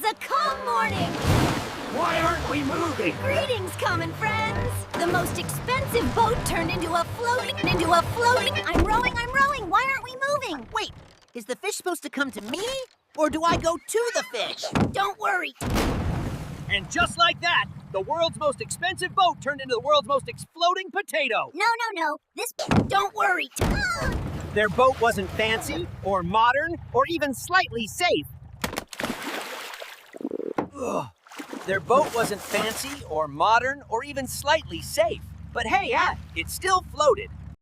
was a calm morning. Why aren't we moving? Greetings, common friends. The most expensive boat turned into a floating. I'm rowing. Why aren't we moving? Wait, is the fish supposed to come to me? Or do I go to the fish? Don't worry. And just like that, the world's most expensive boat turned into the world's most exploding potato. No. Don't worry. Their boat wasn't fancy, or modern, or even slightly safe. Ugh. Their boat wasn't fancy, or modern, or even slightly safe. But hey, it still floated.